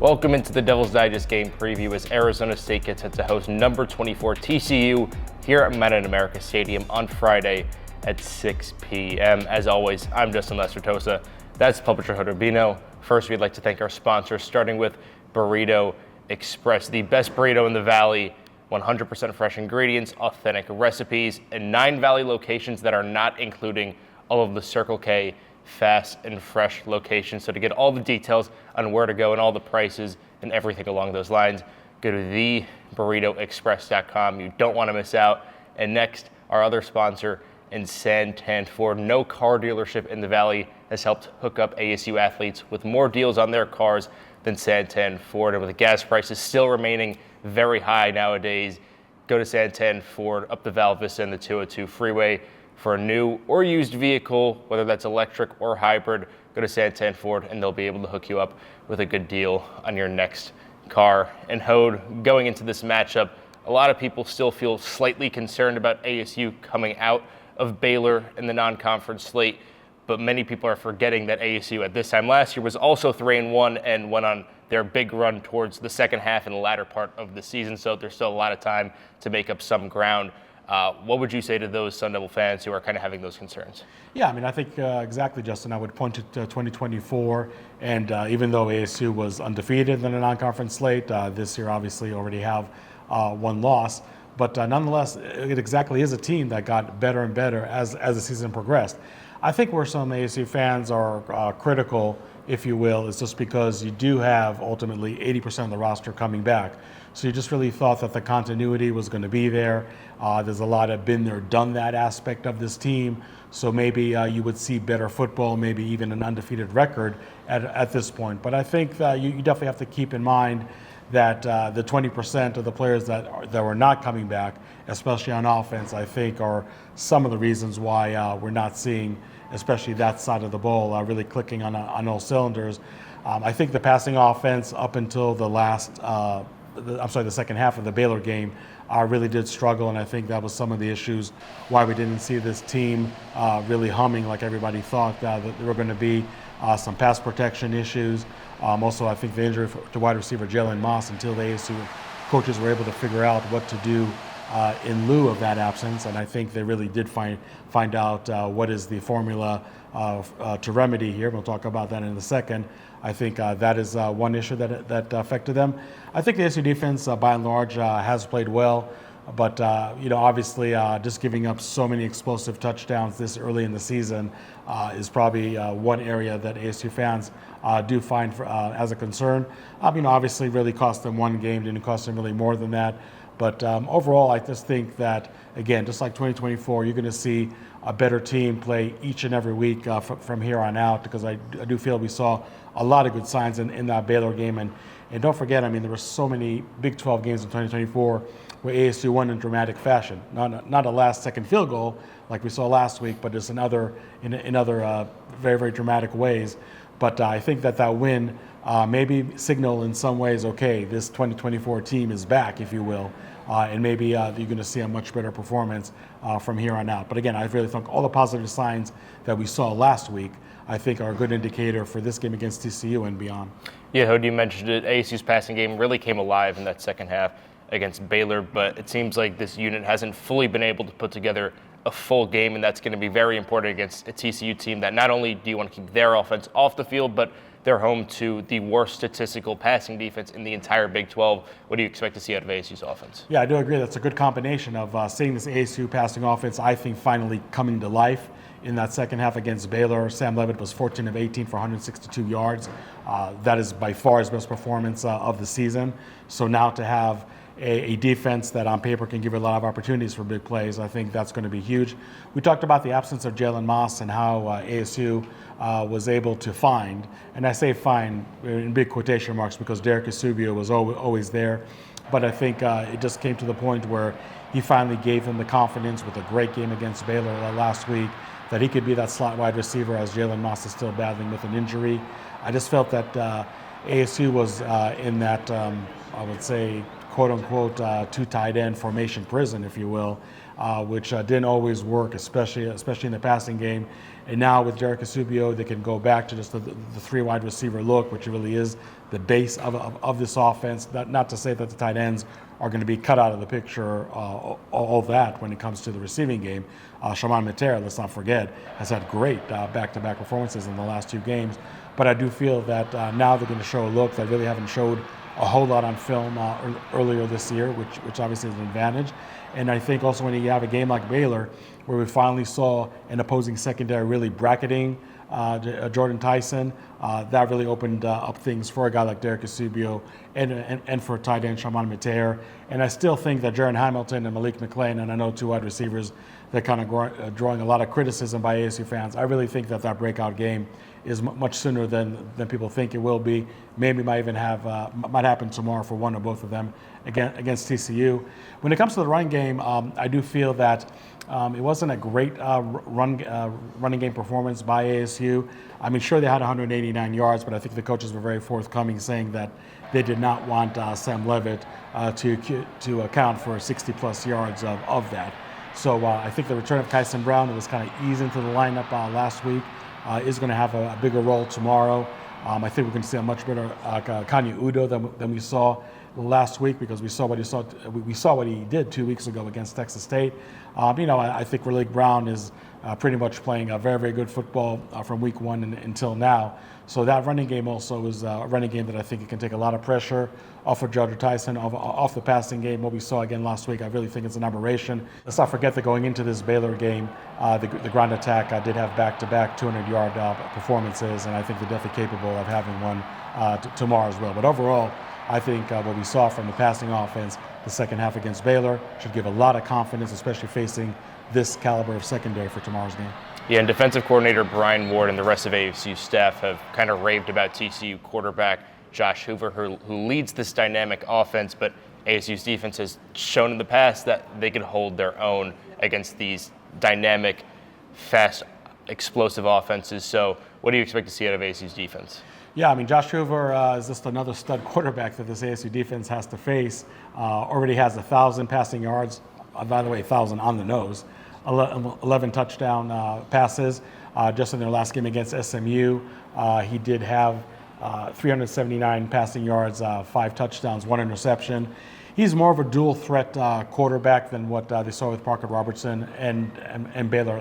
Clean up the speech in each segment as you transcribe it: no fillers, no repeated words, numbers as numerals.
Welcome into the Devil's Digest game preview as Arizona State gets set to host number 24 TCU here at Meta in America Stadium on Friday at 6 p.m. As always, I'm Justin Lestertosa. That's publisher Hood Rubino. First, we'd like to thank our sponsors, starting with Burrito Express, the best burrito in the Valley. 100% fresh ingredients, authentic recipes, and 9 Valley locations that are not including all of the Circle K fast and fresh locations. So to get all the details on where to go and all the prices and everything along those lines, go to theburritoexpress.com. You don't want to miss out. And next, our other sponsor in Santan Ford. No car dealership in the Valley has helped hook up ASU athletes with more deals on their cars than Santan Ford. And with the gas prices still remaining very high nowadays, go to Santan Ford up the Val Vista and the 202 freeway for a new or used vehicle, whether that's electric or hybrid. Go to Santan Ford and they'll be able to hook you up with a good deal on your next car. And Hode, going into this matchup, a lot of people still feel slightly concerned about ASU coming out of Baylor in the non-conference slate, but many people are forgetting that ASU at this time last year was also 3-1 and went on their big run towards the second half and the latter part of the season, so there's still a lot of time to make up some ground. What would you say to those Sun Devil fans who are kind of having those concerns? Yeah, I mean, I think exactly, Justin. I would point to 2024, and even though ASU was undefeated in the non-conference slate, this year obviously already have one loss. But nonetheless, it exactly is a team that got better and better as the season progressed. I think where some ASU fans are critical, if you will, is just because you do have ultimately 80% of the roster coming back. So you just really thought that the continuity was going to be there. There's a lot of been there, done that aspect of this team. So maybe you would see better football, maybe even an undefeated record at this point. But I think that you definitely have to keep in mind that the 20% of the players that were not coming back, especially on offense, I think are some of the reasons why we're not seeing, especially that side of the ball, really clicking on all cylinders. I think the passing offense up until the second half of the Baylor game really did struggle, and I think that was some of the issues why we didn't see this team really humming like everybody thought that there were going to be some pass protection issues. Also, I think the injury to wide receiver Jalen Moss, until the ASU coaches were able to figure out what to do in lieu of that absence, and I think they really did find out what is the formula to remedy here. We'll talk about that in a second. I think that is one issue that affected them. I think the ASU defense, by and large, has played well. But, obviously just giving up so many explosive touchdowns this early in the season is probably one area that ASU fans do find as a concern. Obviously really cost them one game, didn't cost them really more than that. But overall, I just think that, again, just like 2024, you're going to see a better team play each and every week from here on out, because I do feel we saw a lot of good signs in that Baylor game. And don't forget, there were so many Big 12 games in 2024 where ASU won in dramatic fashion. Not a last-second field goal like we saw last week, but just in other very, very dramatic ways. But I think that win maybe signal in some ways, okay, this 2024 team is back, if you will, and maybe you're going to see a much better performance from here on out. But again, I really think all the positive signs that we saw last week, I think, are a good indicator for this game against TCU and beyond. Yeah, Hode, you mentioned it. ASU's passing game really came alive in that second half against Baylor, but it seems like this unit hasn't fully been able to put together a full game, and that's going to be very important against a TCU team that not only do you want to keep their offense off the field, but they're home to the worst statistical passing defense in the entire Big 12. What do you expect to see out of ASU's offense? Yeah, I do agree. That's a good combination of seeing this ASU passing offense, I think, finally coming to life in that second half against Baylor. Sam Levitt was 14 of 18 for 162 yards. That is by far his best performance of the season. So now to have a defense that on paper can give you a lot of opportunities for big plays, I think that's going to be huge. We talked about the absence of Jalen Moss and how ASU was able to find, and I say find in big quotation marks because Derek Esubio was always there, but I think it just came to the point where he finally gave him the confidence with a great game against Baylor last week that he could be that slot wide receiver as Jalen Moss is still battling with an injury. I just felt that ASU was in that, I would say, quote-unquote two tight end formation prison, if you will, which didn't always work, especially in the passing game. And now with Derek Asubio, they can go back to just the three wide receiver look, which really is the base of this offense. Not to say that the tight ends are going to be cut out of the picture, all that when it comes to the receiving game. Shaman Matera, let's not forget, has had great back-to-back performances in the last two games. But I do feel that now they're going to show a look that really haven't showed a whole lot on film earlier this year, which obviously is an advantage. And I think also when you have a game like Baylor, where we finally saw an opposing secondary really bracketing Jordan Tyson, that really opened up things for a guy like Derek Asubio and for tight end Shaman Mateer. And I still think that Jaron Hamilton and Malik McClain, and I know two wide receivers that kind of drawing a lot of criticism by ASU fans, I really think that breakout game is much sooner than people think it will be. Maybe might even might happen tomorrow for one or both of them against TCU. When it comes to the run game, I do feel that it wasn't a great running game performance by ASU. I mean, sure, they had 189 yards, but I think the coaches were very forthcoming, saying that they did not want Sam Levitt to account for 60-plus yards of that. So I think the return of Kyson Brown, who was kind of eased into the lineup last week, is going to have a bigger role tomorrow. I think we're going to see a much better Kanye Udo than we saw last week, because we saw what he did 2 weeks ago against Texas State. I think Malik Brown is pretty much playing a very, very good football from week one until now. So that running game also is a running game that I think it can take a lot of pressure off of Jordan Tyson, off the passing game. What we saw again last week, I really think it's an aberration. Let's not forget that going into this Baylor game, the ground attack did have back-to-back 200-yard performances, and I think they're definitely capable of having one tomorrow as well. But overall, I think what we saw from the passing offense the second half against Baylor should give a lot of confidence, especially facing this caliber of secondary for tomorrow's game. Yeah, and defensive coordinator Brian Ward and the rest of ASU staff have kind of raved about TCU quarterback Josh Hoover, who leads this dynamic offense, but ASU's defense has shown in the past that they can hold their own against these dynamic, fast, explosive offenses. So what do you expect to see out of ASU's defense? Yeah, I mean, Josh Hoover is just another stud quarterback that this ASU defense has to face. Already has 1,000 passing yards, by the way, 1,000 on the nose, 11 touchdown passes. Just in their last game against SMU, he did have 379 passing yards, 5 touchdowns, 1 interception. He's more of a dual threat quarterback than what they saw with Parker Robertson and Baylor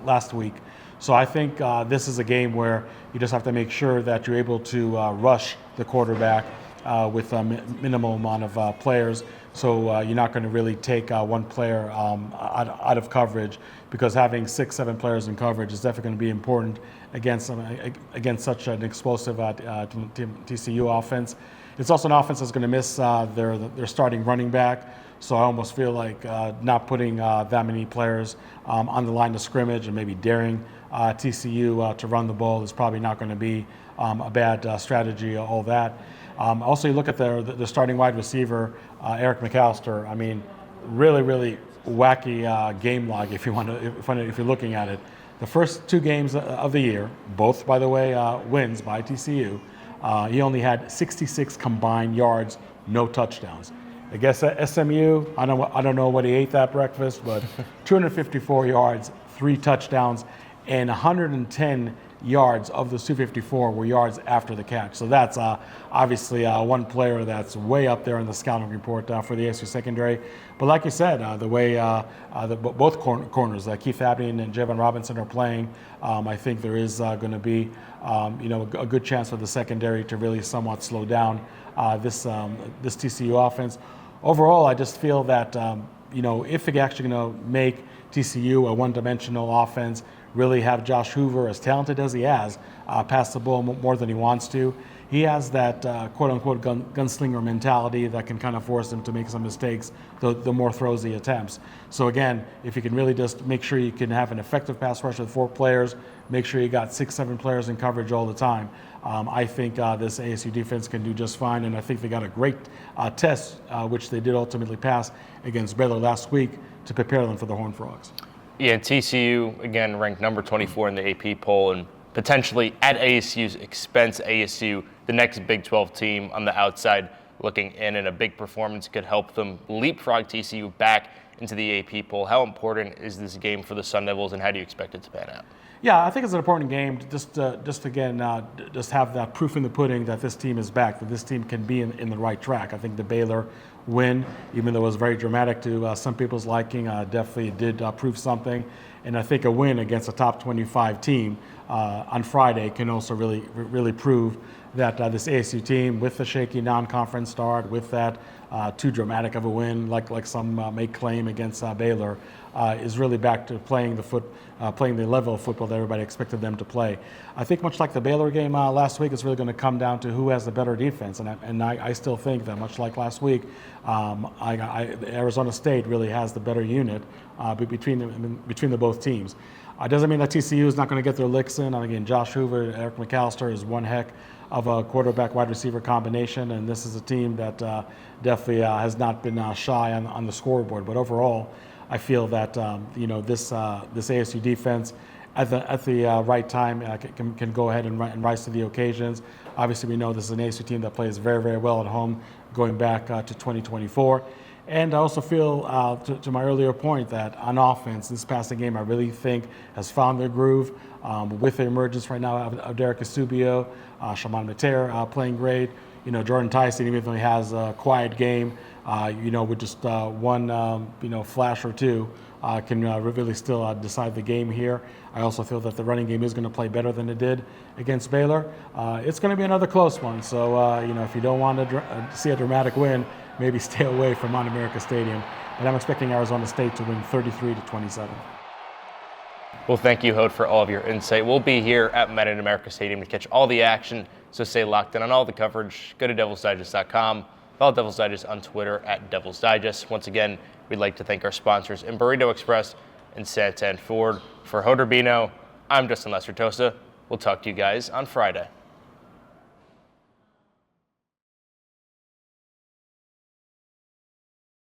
last week. So I think this is a game where you just have to make sure that you're able to rush the quarterback with a minimal amount of players. So you're not going to really take one player out of coverage, because having 6-7 players in coverage is definitely going to be important against such an explosive TCU offense. It's also an offense that's going to miss their starting running back. So I almost feel like not putting that many players on the line of scrimmage and maybe daring TCU to run the ball is probably not going to be a bad strategy, all that. Also, you look at the starting wide receiver, Eric McAllister. I mean, really, really wacky game log if you're looking at it. The first 2 games of the year, both, by the way, wins by TCU, he only had 66 combined yards, no touchdowns. I guess at SMU, I don't know what he ate that breakfast, but 254 yards, 3 touchdowns, and 110 yards of those 254 were yards after the catch. So that's obviously one player that's way up there in the scouting report for the ASU secondary. But like you said, the way both corners, Keith Abney and Javon Robinson are playing, I think there is going to be a good chance for the secondary to really somewhat slow down this TCU offense. Overall, I just feel that if they're actually going to make TCU a one-dimensional offense, really have Josh Hoover, as talented as he has, pass the ball more than he wants to. He has that quote-unquote gunslinger mentality that can kind of force him to make some mistakes the more throws he attempts. So again, if you can really just make sure you can have an effective pass rush with 4 players, make sure you got 6-7 players in coverage all the time, I think this ASU defense can do just fine, and I think they got a great test, which they did ultimately pass against Baylor last week, to prepare them for the Horned Frogs. Yeah, and TCU, again, ranked number 24 in the AP poll, and potentially at ASU's expense, ASU, the next Big 12 team on the outside looking in, and a big performance could help them leapfrog TCU back into the AP poll. How important is this game for the Sun Devils, and how do you expect it to pan out? Yeah, I think it's an important game to just have that proof in the pudding that this team is back, that this team can be in the right track. I think the Baylor win, even though it was very dramatic to some people's liking, definitely did prove something. And I think a win against a top 25 team on Friday can also really prove that this ASU team, with the shaky non-conference start, with that too dramatic of a win, like some may claim against Baylor, is really back to playing the level of football that everybody expected them to play. I think much like the Baylor game last week, it's really going to come down to who has the better defense, and I still think that much like last week, Arizona State really has the better unit between the both teams. It doesn't mean that TCU is not going to get their licks in. And again, Josh Hoover, Eric McAllister is one heck of a quarterback wide receiver combination, and this is a team that definitely has not been shy on the scoreboard. But overall, I feel that this ASU defense at the right time can go ahead and rise to the occasions. Obviously, we know this is an ASU team that plays very, very well at home, going back to 2024. And I also feel, to my earlier point, that on offense, this passing game I really think has found their groove with the emergence right now of Derek Esubio, Shaman Mater playing great. Jordan Tyson, even though he has a quiet game, with just one flash or two, can really still decide the game here. I also feel that the running game is going to play better than it did against Baylor. It's going to be another close one. So, if you don't want to see a dramatic win, maybe stay away from Mount America Stadium. But I'm expecting Arizona State to win 33-27. Well, thank you, Hode, for all of your insight. We'll be here at Mount America Stadium to catch all the action, so stay locked in on all the coverage. Go to DevilsDigest.com. Follow Devils Digest on Twitter at DevilsDigest. Once again, we'd like to thank our sponsors in Burrito Express and Santan Ford. For Hode Urbino, I'm Justin Lestertosa. We'll talk to you guys on Friday.